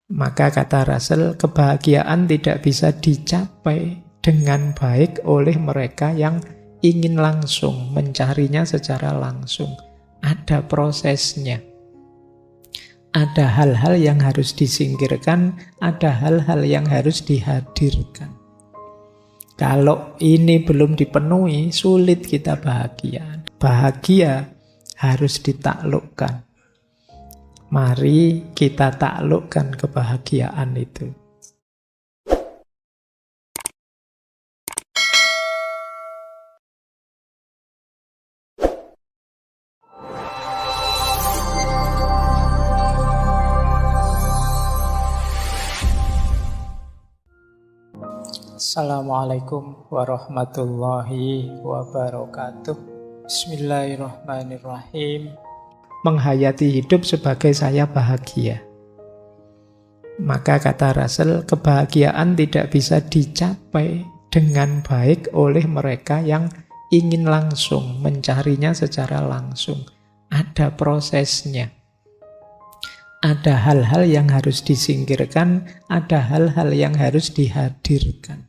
Maka kata Russell, kebahagiaan tidak bisa dicapai dengan baik oleh mereka yang ingin langsung, mencarinya secara langsung. Ada prosesnya. Ada hal-hal yang harus disingkirkan, ada hal-hal yang harus dihadirkan. Kalau ini belum dipenuhi, sulit kita bahagia. Bahagia harus ditaklukkan. Mari kita taklukkan kebahagiaan itu. Assalamualaikum warahmatullahi wabarakatuh. Bismillahirrahmanirrahim. Menghayati hidup sebagai saya bahagia. Maka kata Russell, kebahagiaan tidak bisa dicapai dengan baik oleh mereka yang ingin langsung, mencarinya secara langsung. Ada prosesnya. Ada hal-hal yang harus disingkirkan, ada hal-hal yang harus dihadirkan.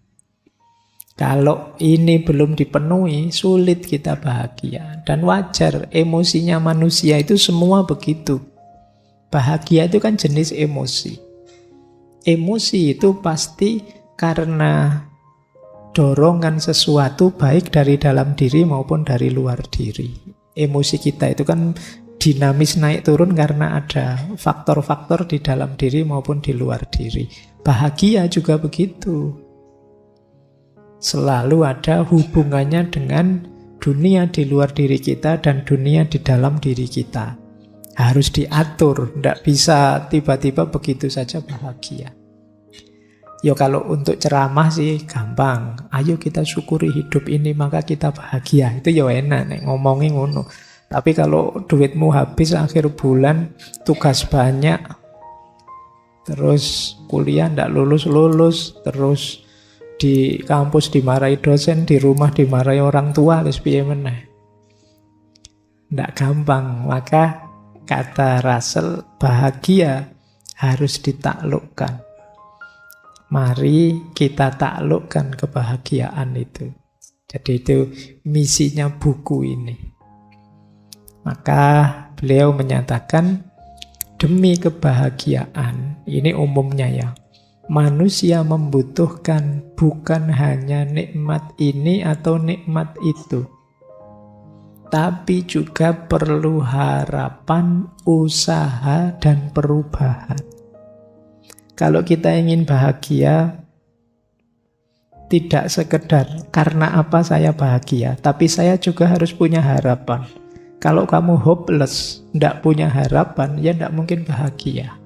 Kalau ini belum dipenuhi, sulit kita bahagia. Dan wajar, emosinya manusia itu semua begitu. Bahagia itu kan jenis emosi. Emosi itu pasti karena dorongan sesuatu baik dari dalam diri maupun dari luar diri. Emosi kita itu kan dinamis naik turun karena ada faktor-faktor di dalam diri maupun di luar diri. Bahagia juga begitu. Selalu ada hubungannya dengan dunia di luar diri kita dan dunia di dalam diri kita. Harus diatur, tidak bisa tiba-tiba begitu saja bahagia. Ya kalau untuk ceramah sih gampang. Ayo kita syukuri hidup ini maka kita bahagia. Itu ya enak nek ngomongin ngono. Tapi kalau duitmu habis akhir bulan, tugas banyak, terus kuliah tidak lulus-lulus, terus di kampus dimarahi dosen, di rumah dimarahi orang tua, terus piye meneh. Tidak gampang. Maka kata Russell, bahagia harus ditaklukkan. Mari kita taklukkan kebahagiaan itu. Jadi itu misinya buku ini. Maka beliau menyatakan, demi kebahagiaan, ini umumnya ya, manusia membutuhkan bukan hanya nikmat ini atau nikmat itu, tapi juga perlu harapan, usaha, dan perubahan. Kalau kita ingin bahagia, tidak sekedar karena apa saya bahagia, tapi saya juga harus punya harapan. Kalau kamu hopeless, tidak punya harapan, ya tidak mungkin bahagia.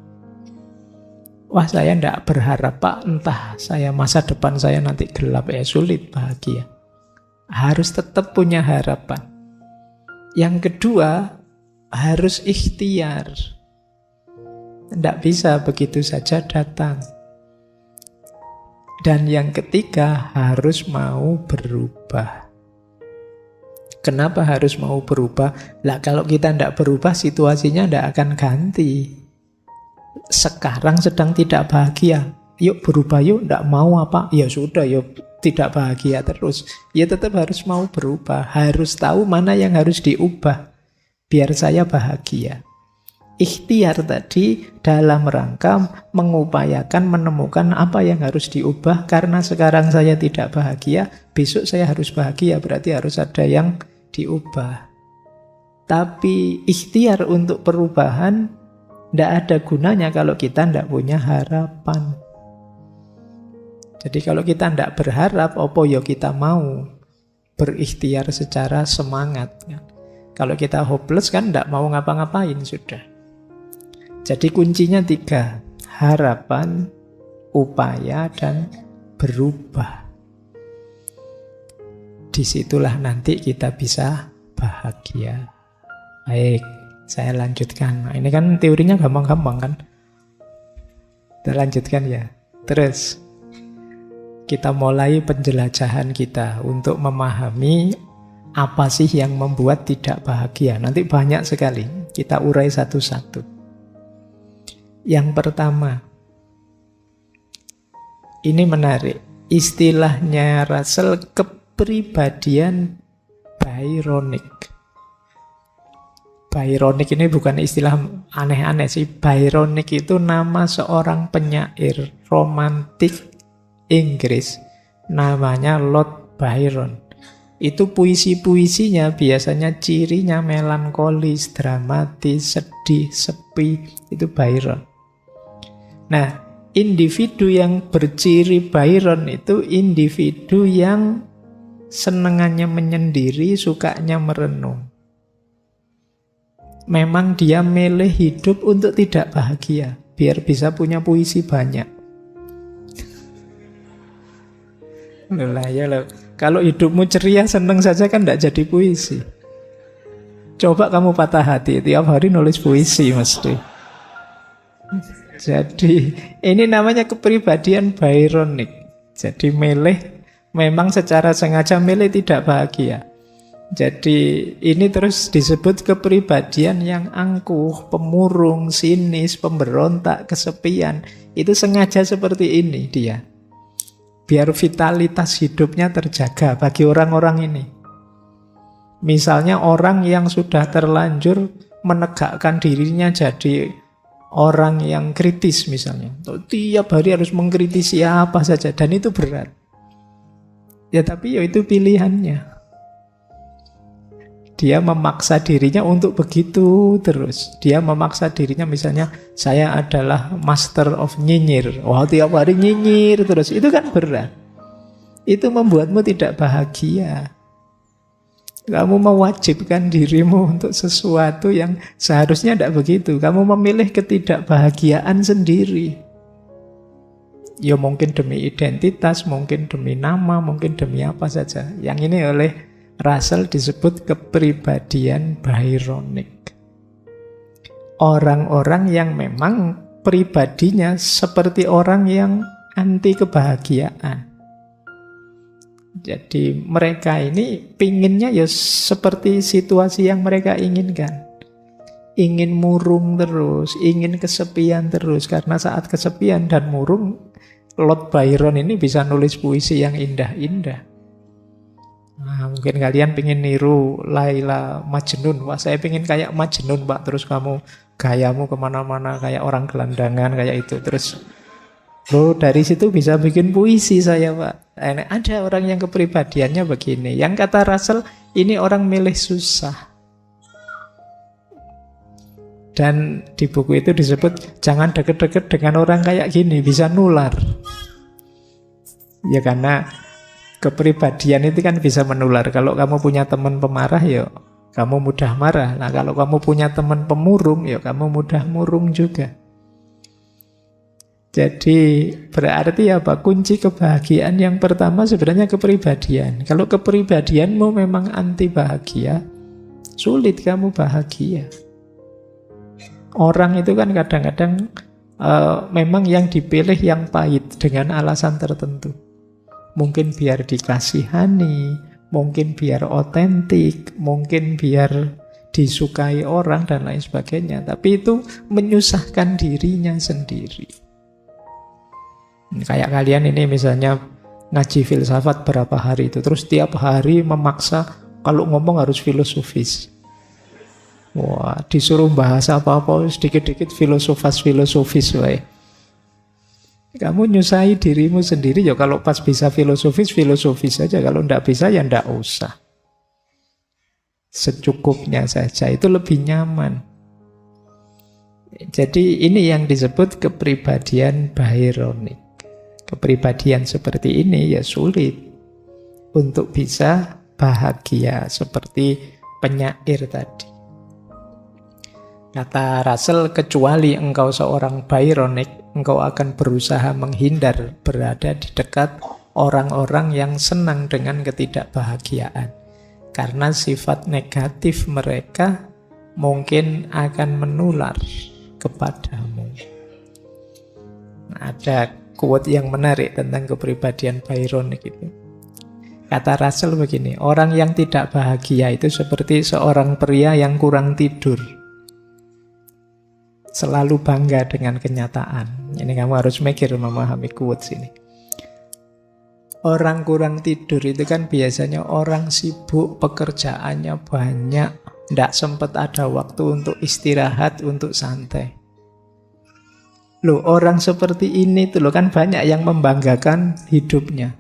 Wah saya tidak berharap Pak, entah saya masa depan saya nanti gelap, sulit bahagia. Harus tetap punya harapan. Yang kedua, harus ikhtiar. Tidak bisa begitu saja datang. Dan yang ketiga, harus mau berubah. Kenapa harus mau berubah? Lah kalau kita tidak berubah, situasinya tidak akan ganti. Sekarang sedang tidak bahagia, yuk berubah yuk, tidak mau apa? Ya sudah, yuk tidak bahagia terus. Ya tetap harus mau berubah, harus tahu mana yang harus diubah, biar saya bahagia. Ikhtiar tadi dalam rangka mengupayakan menemukan apa yang harus diubah, karena sekarang saya tidak bahagia, besok saya harus bahagia, berarti harus ada yang diubah. Tapi ikhtiar untuk perubahan tidak ada gunanya kalau kita tidak punya harapan. Jadi kalau kita tidak berharap, apa ya kita mau berikhtiar secara semangat. Kalau kita hopeless kan tidak mau ngapa-ngapain sudah. Jadi kuncinya 3, harapan, upaya, dan berubah. Disitulah nanti kita bisa bahagia. Baik, saya lanjutkan. Nah, ini kan teorinya gampang-gampang kan? Kita lanjutkan ya. Terus kita mulai penjelajahan kita untuk memahami apa sih yang membuat tidak bahagia. Nanti banyak sekali, kita urai satu-satu. Yang pertama, Ini menarik. Istilahnya Russell, kepribadian Byronic. Byronic ini bukan istilah aneh-aneh sih. Byronic itu nama seorang penyair romantik Inggris. Namanya Lord Byron. Itu puisi-puisinya biasanya cirinya melankolis, dramatis, sedih, sepi. Itu Byron. Nah, individu yang berciri Byron itu individu yang senengannya menyendiri, sukanya merenung. Memang dia milih hidup untuk tidak bahagia, biar bisa punya puisi banyak. Loh, ya loh. Kalau hidupmu ceria, seneng saja kan tidak jadi puisi. Coba kamu patah hati, tiap hari nulis puisi mesti. Jadi ini namanya kepribadian Byronic. Jadi memang secara sengaja milih tidak bahagia. Jadi ini terus disebut kepribadian yang angkuh, pemurung, sinis, pemberontak, kesepian. Itu sengaja seperti ini dia. Biar vitalitas hidupnya terjaga bagi orang-orang ini. Misalnya orang yang sudah terlanjur menegakkan dirinya jadi orang yang kritis misalnya. Tiap hari harus mengkritisi apa saja. Dan itu berat. Ya tapi ya itu pilihannya. Dia memaksa dirinya untuk begitu terus. Dia memaksa dirinya misalnya, saya adalah master of nyinyir. Wah, tiap hari nyinyir terus. Itu kan berat. Itu membuatmu tidak bahagia. Kamu mewajibkan dirimu untuk sesuatu yang seharusnya tidak begitu. Kamu memilih ketidakbahagiaan sendiri. Ya mungkin demi identitas, mungkin demi nama, mungkin demi apa saja. Yang ini oleh Russell disebut kepribadian Byronic. Orang-orang yang memang pribadinya seperti orang yang anti kebahagiaan. Jadi mereka ini pinginnya ya seperti situasi yang mereka inginkan. Ingin murung terus, ingin kesepian terus. Karena saat kesepian dan murung, Lord Byron ini bisa nulis puisi yang indah-indah. Nah, mungkin kalian pengen niru Laila Majnun. Wah, saya pengen kayak Majnun, Pak. Terus kamu gayamu kemana-mana kayak orang gelandangan, kayak itu. Terus, dari situ bisa bikin puisi saya, Pak. Ada orang yang kepribadiannya begini. Yang kata Russell, ini orang milih susah. Dan di buku itu disebut, jangan deket-deket dengan orang kayak gini, bisa nular. Ya karena kepribadian itu kan bisa menular. Kalau kamu punya teman pemarah, ya kamu mudah marah. Nah, kalau kamu punya teman pemurung, ya kamu mudah murung juga. Jadi berarti apa? Kunci kebahagiaan yang pertama sebenarnya kepribadian. Kalau kepribadianmu memang anti bahagia, sulit kamu bahagia. Orang itu kan kadang-kadang memang yang dipilih yang pahit dengan alasan tertentu. Mungkin biar dikasihani, mungkin biar otentik, mungkin biar disukai orang dan lain sebagainya. Tapi itu menyusahkan dirinya sendiri. Kayak kalian ini misalnya ngaji filsafat berapa hari itu, terus tiap hari memaksa kalau ngomong harus filosofis. Wah, disuruh bahasa apa-apa sedikit-dikit filosofis. Kamu nyusahi dirimu sendiri ya. Kalau pas bisa filosofis saja. Kalau enggak bisa ya enggak usah. Secukupnya saja, itu lebih nyaman. Jadi ini yang disebut kepribadian Byronic. Kepribadian seperti ini ya sulit untuk bisa bahagia seperti penyair tadi. Kata Russell, kecuali engkau seorang Byronic, engkau akan berusaha menghindar berada di dekat orang-orang yang senang dengan ketidakbahagiaan. Karena sifat negatif mereka mungkin akan menular kepadamu. Ada quote yang menarik tentang kepribadian Byronic itu. Kata Russell begini, orang yang tidak bahagia itu seperti seorang pria yang kurang tidur. Selalu bangga dengan kenyataan. Ini kamu harus mikir memahami quotes ini. Orang kurang tidur itu kan biasanya orang sibuk, pekerjaannya banyak, tidak sempat ada waktu untuk istirahat, untuk santai. Loh, orang seperti ini tuh loh kan banyak yang membanggakan hidupnya.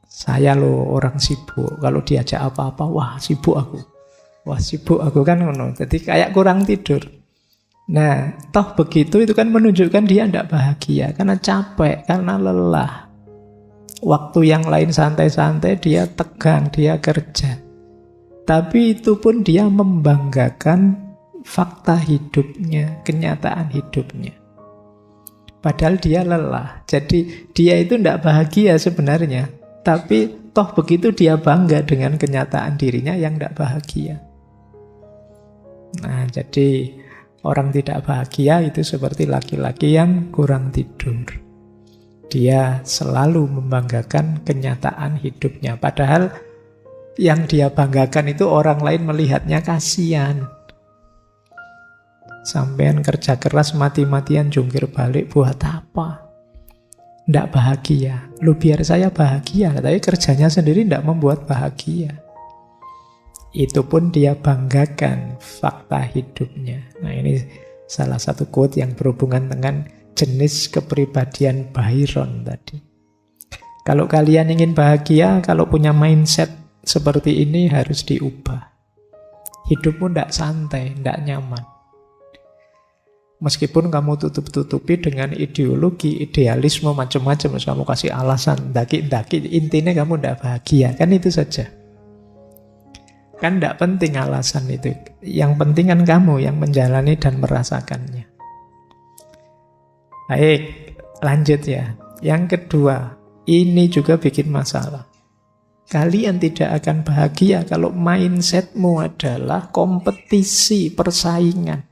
Saya loh orang sibuk, kalau diajak apa-apa, wah sibuk aku. Wah sibuk aku kan ngono. Jadi kayak kurang tidur. Nah, toh begitu itu kan menunjukkan dia tidak bahagia karena capek, karena lelah. Waktu yang lain santai-santai, dia tegang, dia kerja. Tapi itu pun dia membanggakan fakta hidupnya, kenyataan hidupnya. Padahal dia lelah. Jadi dia itu tidak bahagia sebenarnya. Tapi toh begitu dia bangga dengan kenyataan dirinya yang tidak bahagia. Nah, jadi orang tidak bahagia itu seperti laki-laki yang kurang tidur. Dia selalu membanggakan kenyataan hidupnya. Padahal yang dia banggakan itu orang lain melihatnya kasihan. Sampean kerja keras mati-matian jungkir balik buat apa? Tidak bahagia. Lu biar saya bahagia, tapi kerjanya sendiri tidak membuat bahagia. Itu pun dia banggakan fakta hidupnya. Nah, ini salah satu quote yang berhubungan dengan jenis kepribadian Byron tadi. Kalau kalian ingin bahagia, kalau punya mindset seperti ini harus diubah. Hidupmu tidak santai, tidak nyaman. Meskipun kamu tutup-tutupi dengan ideologi, idealisme, macam-macam, kamu kasih alasan, daki-daki, intinya kamu tidak bahagia. Kan itu saja. Kan tidak penting alasan itu. Yang penting kan kamu yang menjalani dan merasakannya. Baik, lanjut ya. Yang kedua, ini juga bikin masalah. Kalian tidak akan bahagia kalau mindsetmu adalah kompetisi, persaingan.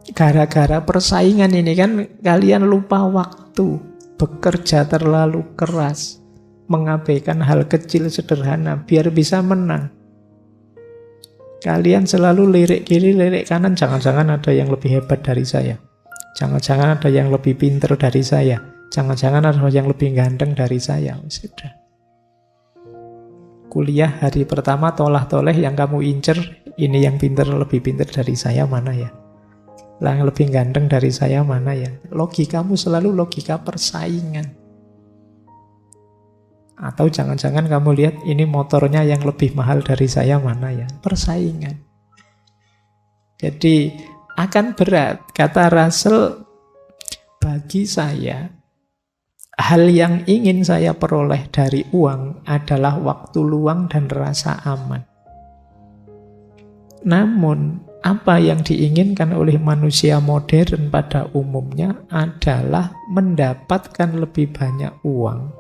Gara-gara persaingan ini kan kalian lupa waktu, bekerja terlalu keras, mengabaikan hal kecil sederhana biar bisa menang. Kalian selalu lirik kiri, lirik kanan, jangan-jangan ada yang lebih hebat dari saya. Jangan-jangan ada yang lebih pintar dari saya. Jangan-jangan ada yang lebih ganteng dari saya. Sudah. Kuliah hari pertama tolah-toleh yang kamu incer, ini yang pintar, lebih pintar dari saya mana ya? Yang lebih ganteng dari saya mana ya? Logikamu selalu logika persaingan. Atau jangan-jangan kamu lihat ini motornya yang lebih mahal dari saya mana ya? Persaingan. Jadi akan berat. Kata Russell, bagi saya, hal yang ingin saya peroleh dari uang adalah waktu luang dan rasa aman. Namun, apa yang diinginkan oleh manusia modern pada umumnya adalah mendapatkan lebih banyak uang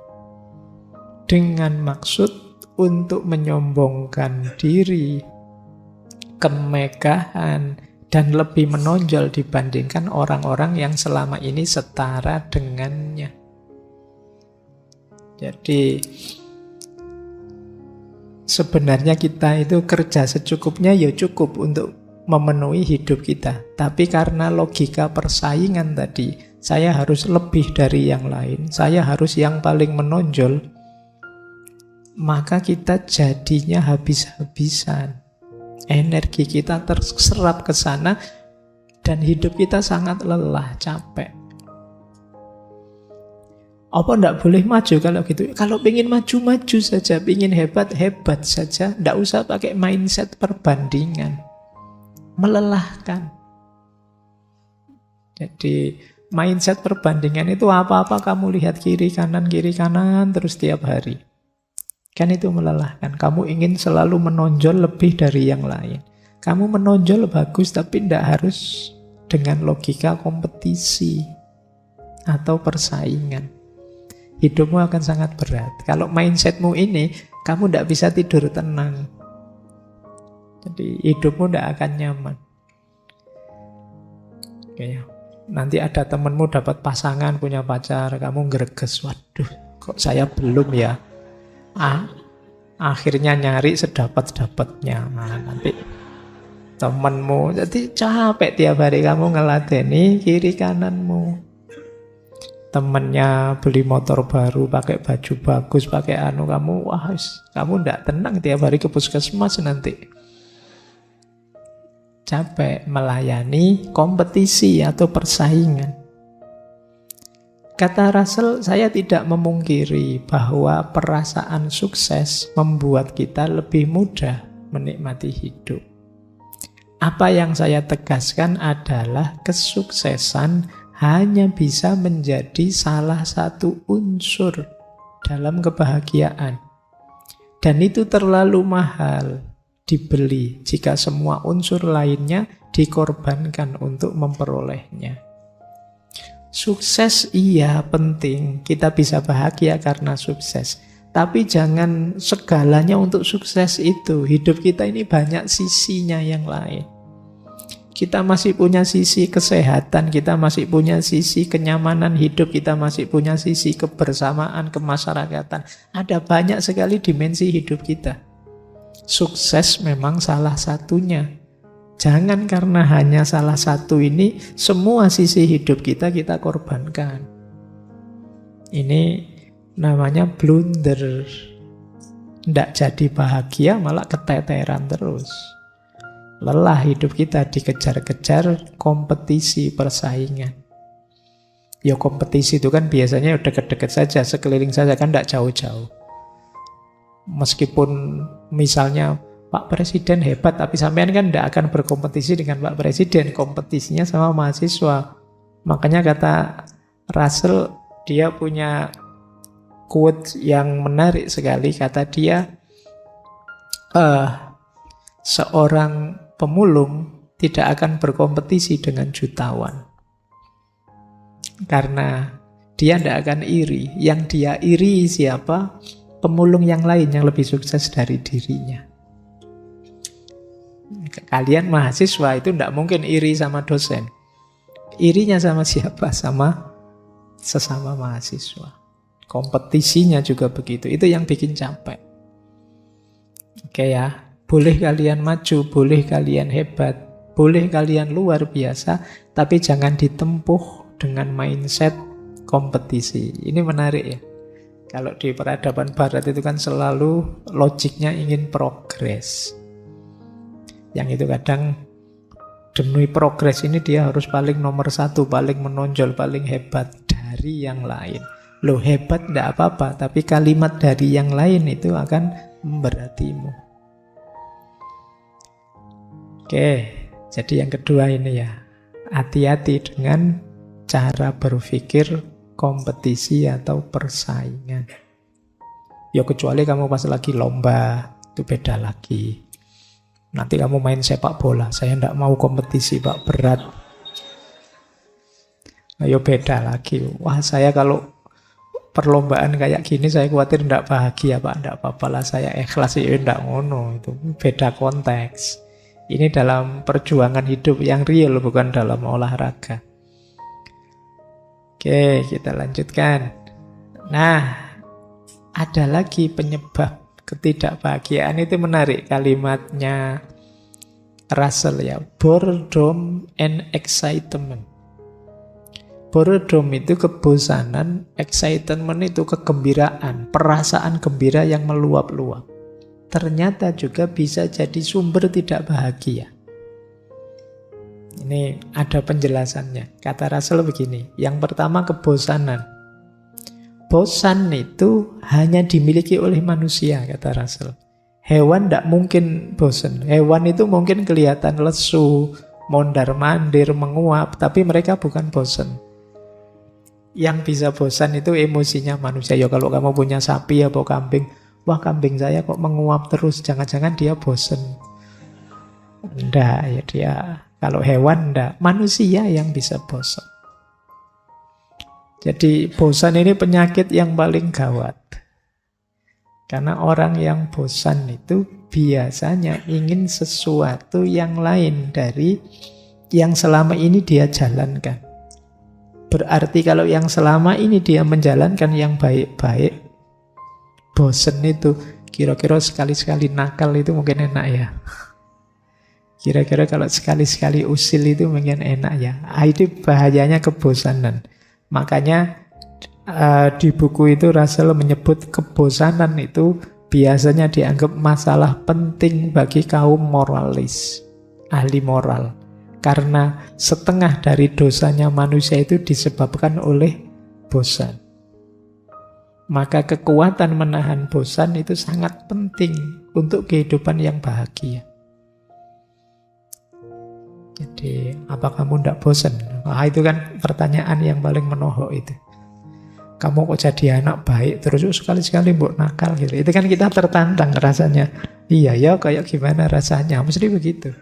dengan maksud untuk menyombongkan diri, kemegahan, dan lebih menonjol dibandingkan orang-orang yang selama ini setara dengannya. Jadi sebenarnya kita itu kerja secukupnya ya cukup untuk memenuhi hidup kita. Tapi karena logika persaingan tadi, saya harus lebih dari yang lain, saya harus yang paling menonjol, maka kita jadinya habis-habisan. Energi kita terserap ke sana dan hidup kita sangat lelah, capek. Apa enggak boleh maju kalau gitu? Kalau ingin maju-maju saja, ingin hebat-hebat saja, enggak usah pakai mindset perbandingan. Melelahkan. Jadi mindset perbandingan itu apa-apa kamu lihat kiri kanan terus tiap hari. Kan itu melelahkan. Kamu ingin selalu menonjol lebih dari yang lain. Kamu menonjol bagus tapi tidak harus dengan logika kompetisi atau persaingan. Hidupmu akan sangat berat. Kalau mindsetmu ini, kamu tidak bisa tidur tenang. Jadi hidupmu tidak akan nyaman. Oke, nanti ada temanmu dapat pasangan, punya pacar, kamu greges. Waduh, kok saya belum ya? Akhirnya nyari sedapat-dapatnya. Nah, nanti temanmu jadi capek tiap hari kamu ngeladeni kiri kananmu. temennya beli motor baru, pakai baju bagus, pakai kamu, wah, kamu ndak tenang tiap hari ke puskesmas nanti. Capek melayani kompetisi atau persaingan. Kata Russell, saya tidak memungkiri bahwa perasaan sukses membuat kita lebih mudah menikmati hidup. Apa yang saya tegaskan adalah kesuksesan hanya bisa menjadi salah satu unsur dalam kebahagiaan. Dan itu terlalu mahal dibeli jika semua unsur lainnya dikorbankan untuk memperolehnya. Sukses iya penting, kita bisa bahagia karena sukses. Tapi jangan segalanya untuk sukses itu. Hidup kita ini banyak sisinya yang lain. Kita masih punya sisi kesehatan, kita masih punya sisi kenyamanan hidup, kita masih punya sisi kebersamaan, kemasyarakatan. Ada banyak sekali dimensi hidup kita. Sukses memang salah satunya. Jangan karena hanya salah satu ini, semua sisi hidup kita korbankan. Ini namanya blunder. Tidak jadi bahagia, malah keteteran terus. Lelah hidup kita dikejar-kejar kompetisi, persaingan. Ya kompetisi itu kan biasanya dekat-dekat saja, sekeliling saja, kan tidak jauh-jauh. Meskipun misalnya Pak Presiden hebat, tapi sampean kan tidak akan berkompetisi dengan Pak Presiden, kompetisinya sama mahasiswa. Makanya kata Russell, dia punya quote yang menarik sekali. Kata dia, seorang pemulung tidak akan berkompetisi dengan jutawan. Karena dia tidak akan iri. Yang dia iri siapa? Pemulung yang lain yang lebih sukses dari dirinya. Kalian mahasiswa itu tidak mungkin iri sama dosen. Irinya sama siapa? Sama sesama mahasiswa. Kompetisinya juga begitu. Itu yang bikin capek. Oke ya, boleh kalian maju, boleh kalian hebat, boleh kalian luar biasa, tapi jangan ditempuh dengan mindset kompetisi. Ini menarik ya. Kalau di peradaban barat itu kan selalu logiknya ingin progres. Yang itu kadang demi progres ini dia harus paling nomor satu, paling menonjol, paling hebat dari yang lain. Loh, hebat tidak apa-apa, tapi kalimat dari yang lain itu akan memberatimu. Oke, jadi yang kedua ini ya, hati-hati dengan cara berpikir kompetisi atau persaingan. Ya kecuali kamu pas lagi lomba, itu beda lagi. Nanti kamu main sepak bola, saya tidak mau kompetisi Pak, berat. Ayo beda lagi. Wah, saya kalau perlombaan kayak gini saya khawatir tidak bahagia Pak, tidak apa-apa lah, saya ikhlas, ya tidak ngono. Itu beda konteks. Ini dalam perjuangan hidup yang real, bukan dalam olahraga. Oke, kita lanjutkan. Nah, ada lagi penyebab ketidakbahagiaan, itu menarik kalimatnya Russell ya. Boredom and excitement. Boredom itu kebosanan, excitement itu kegembiraan, perasaan gembira yang meluap-luap. Ternyata juga bisa jadi sumber tidak bahagia. Ini ada penjelasannya. Kata Russell begini, yang pertama kebosanan. Bosan itu hanya dimiliki oleh manusia, kata Russell. Hewan tidak mungkin bosan. Hewan itu mungkin kelihatan lesu, mondar-mandir, menguap, tapi mereka bukan bosan. Yang bisa bosan itu emosinya manusia. Ya kalau kamu punya sapi atau kambing, wah kambing saya kok menguap terus, jangan-jangan dia bosan. Enggak, ya dia. Kalau hewan enggak, manusia yang bisa bosan. Jadi bosan ini penyakit yang paling gawat. Karena orang yang bosan itu biasanya ingin sesuatu yang lain dari yang selama ini dia jalankan. Berarti kalau yang selama ini dia menjalankan yang baik-baik, bosan itu kira-kira sekali-sekali nakal itu mungkin enak ya. Kira-kira kalau sekali-sekali usil itu mungkin enak ya. Itu bahayanya kebosanan. Makanya Di buku itu Russell menyebut kebosanan itu biasanya dianggap masalah penting bagi kaum moralis, ahli moral. Karena setengah dari dosanya manusia itu disebabkan oleh bosan. Maka kekuatan menahan bosan itu sangat penting untuk kehidupan yang bahagia. Jadi, apa kamu tidak bosan? Wah, itu kan pertanyaan yang paling menohok itu. Kamu kok jadi anak baik terus sekali-sekali mbok nakal gitu. Itu kan kita tertantang rasanya. Iya ya, kayak gimana rasanya? Mesti begitu.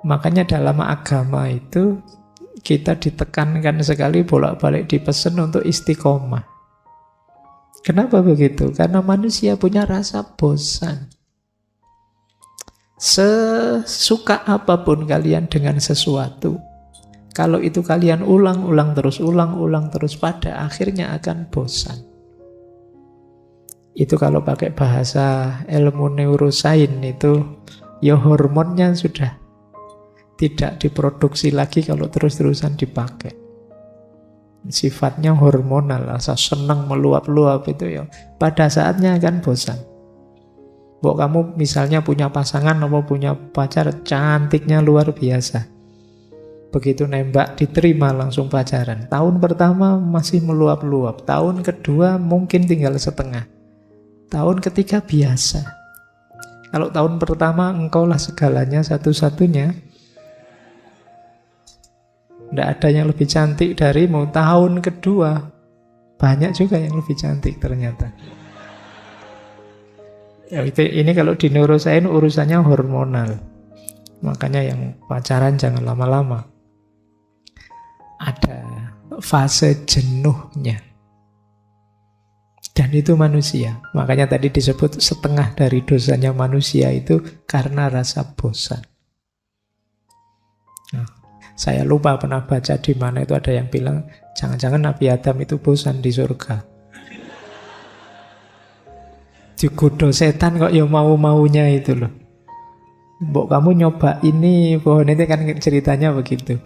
Makanya dalam agama itu kita ditekankan sekali bolak-balik dipesan untuk istiqomah. Kenapa begitu? Karena manusia punya rasa bosan. Sesuka apapun kalian dengan sesuatu, kalau itu kalian ulang-ulang terus, pada akhirnya akan bosan. Itu kalau pakai bahasa ilmu neurosains itu, ya hormonnya sudah tidak diproduksi lagi kalau terus-terusan dipakai. Sifatnya hormonal, rasa senang meluap-luap itu ya, pada saatnya akan bosan. Mbok kamu misalnya punya pasangan atau punya pacar cantiknya luar biasa. Begitu nembak diterima langsung pacaran. Tahun pertama masih meluap-luap. Tahun kedua mungkin tinggal setengah. Tahun ketiga biasa. Kalau tahun pertama engkaulah segalanya satu-satunya, tidak ada yang lebih cantik darimu. Tahun kedua banyak juga yang lebih cantik ternyata. Ya, ini kalau di neurosains urusannya hormonal. Makanya yang pacaran jangan lama-lama. Ada fase jenuhnya. Dan itu manusia. Makanya tadi disebut setengah dari dosanya manusia itu karena rasa bosan. Nah, saya lupa pernah baca di mana itu ada yang bilang jangan-jangan Nabi Adam itu bosan di surga. Digoda setan kok ya mau-maunya itu loh. Mbok kamu nyoba ini, pohon itu kan ceritanya begitu.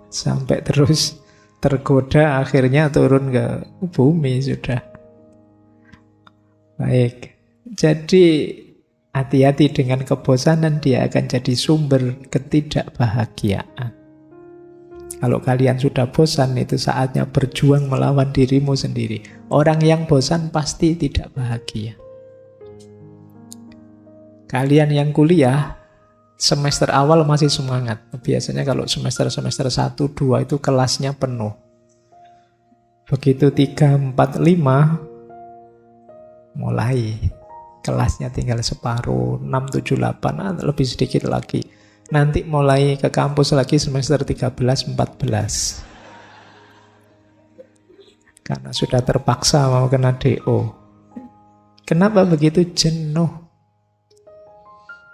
Sampai terus tergoda akhirnya turun ke bumi sudah. Baik. Jadi hati-hati dengan kebosanan, dia akan jadi sumber ketidakbahagiaan. Kalau kalian sudah bosan, itu saatnya berjuang melawan dirimu sendiri. Orang yang bosan pasti tidak bahagia. Kalian yang kuliah, semester awal masih semangat. Biasanya kalau semester 1, 2 itu kelasnya penuh. Begitu 3, 4, 5, mulai. Kelasnya tinggal separuh, 6, 7, 8, lebih sedikit lagi. Nanti mulai ke kampus lagi semester 13, 14. Karena sudah terpaksa mau kena DO. Kenapa begitu? Jenuh.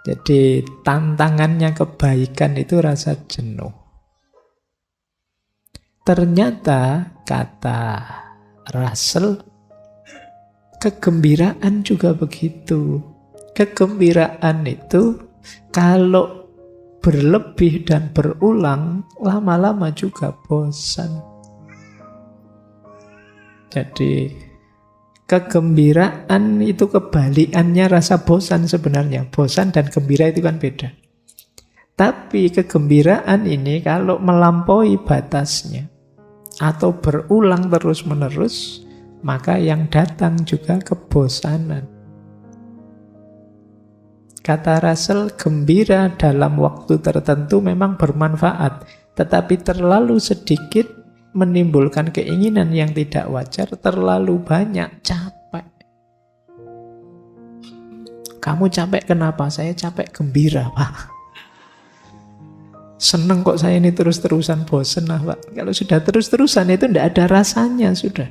Jadi tantangannya kebaikan itu rasa jenuh. Ternyata kata Russell, kegembiraan juga begitu. Kegembiraan itu kalau berlebih dan berulang, lama-lama juga bosan. Jadi kegembiraan itu kebalikannya rasa bosan sebenarnya. Bosan dan gembira itu kan beda. Tapi kegembiraan ini kalau melampaui batasnya atau berulang terus-menerus, maka yang datang juga kebosanan. Kata Russell, gembira dalam waktu tertentu memang bermanfaat, tetapi terlalu sedikit menimbulkan keinginan yang tidak wajar, terlalu banyak capek. Kamu capek kenapa? Saya capek gembira, Pak. Seneng kok saya ini terus-terusan, bosen lah, Pak. Kalau sudah terus-terusan itu tidak ada rasanya sudah.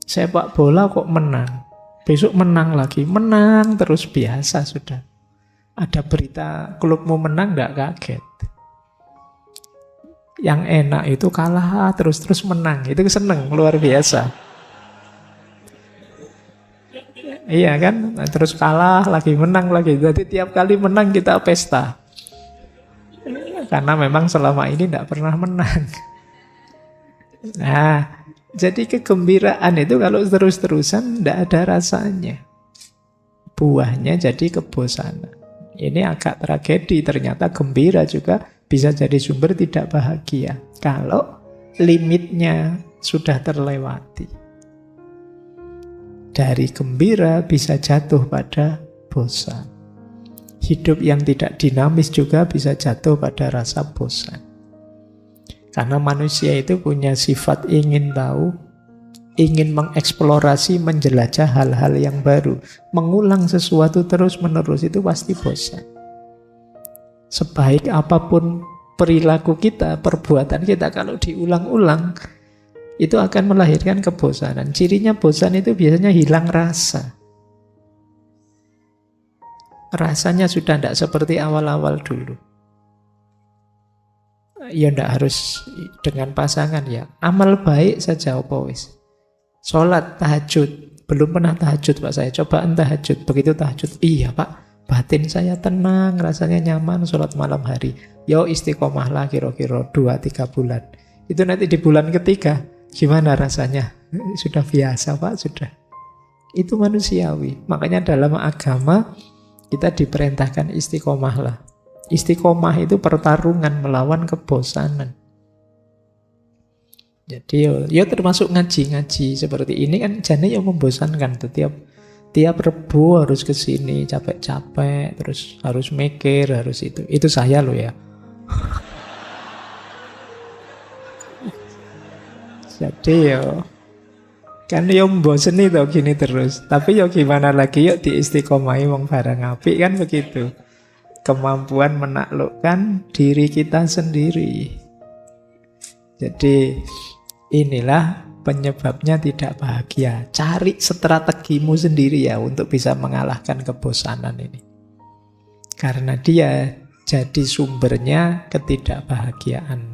Sepak bola kok menang, besok menang lagi, menang terus biasa sudah. Ada berita klubmu menang, tidak kaget. Yang enak itu kalah terus-terus menang. Itu seneng, luar biasa. Iya kan? Terus kalah lagi, menang lagi. Jadi tiap kali menang kita pesta. Karena memang selama ini tidak pernah menang. Nah, jadi kegembiraan itu kalau terus-terusan tidak ada rasanya. Buahnya jadi kebosanan. Ini agak tragedi, ternyata gembira juga bisa jadi sumber tidak bahagia. Kalau limitnya sudah terlewati. Dari gembira bisa jatuh pada bosan. Hidup yang tidak dinamis juga bisa jatuh pada rasa bosan. Karena manusia itu punya sifat ingin tahu, ingin mengeksplorasi, menjelajah hal-hal yang baru. Mengulang sesuatu terus-menerus itu pasti bosan. Sebaik apapun perilaku kita, perbuatan kita, kalau diulang-ulang, itu akan melahirkan kebosanan. Cirinya bosan itu biasanya hilang rasa. Rasanya sudah tidak seperti awal-awal dulu. Ya tidak harus dengan pasangan ya. Amal baik saja apa wis. Sholat, tahajud. Belum pernah tahajud Pak saya. Cobaan tahajud. Begitu tahajud. Iya Pak. Batin saya tenang. Rasanya nyaman sholat malam hari. Yo istiqomah lah kira-kira 2-3 bulan. Itu nanti di bulan ketiga. Gimana rasanya? Sudah biasa Pak. Sudah. Itu manusiawi. Makanya dalam agama kita diperintahkan istiqomah lah. Istiqomah itu pertarungan melawan kebosanan. Jadi ya termasuk ngaji-ngaji seperti ini kan jane ya membosankan tuh. Tiap Rebo harus ke sini capek-capek, terus harus mikir, harus itu. Itu saya loh ya. Jadi ya kan ya mboseni tuh gini terus. Tapi ya gimana lagi, yuk diistiqomahi wong barang apik kan begitu. Kemampuan menaklukkan diri kita sendiri. Jadi inilah penyebabnya tidak bahagia. Cari strategimu sendiri ya untuk bisa mengalahkan kebosanan ini. Karena dia jadi sumbernya ketidakbahagiaan.